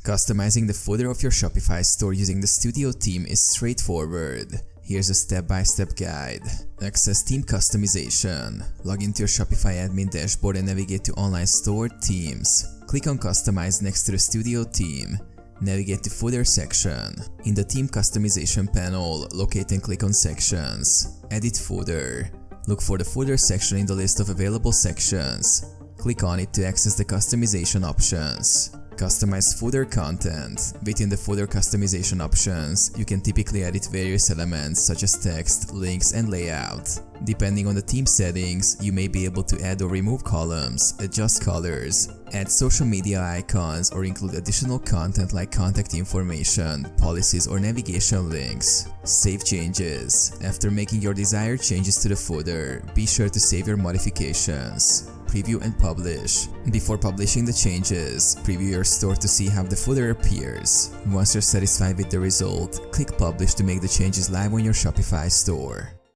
Customizing the footer of your Shopify store using the Studio theme is straightforward. Here's a step-by-step guide. Access theme customization. Log into your Shopify admin dashboard and navigate to Online Store Themes. Click on Customize next to the Studio theme. Navigate to Footer section. In the Theme Customization panel, locate and click on Sections. Edit Footer. Look for the Footer section in the list of available sections. Click on it to access the customization options. Customize footer content. Within the footer customization options, you can typically edit various elements such as text, links, and layout. Depending on the theme settings, you may be able to add or remove columns, adjust colors, add social media icons, or include additional content like contact information, policies, or navigation links. Save changes. After making your desired changes to the footer, be sure to save your modifications. Preview and publish. Before publishing the changes, preview your store to see how the footer appears. Once you're satisfied with the result, click Publish to make the changes live on your Shopify store.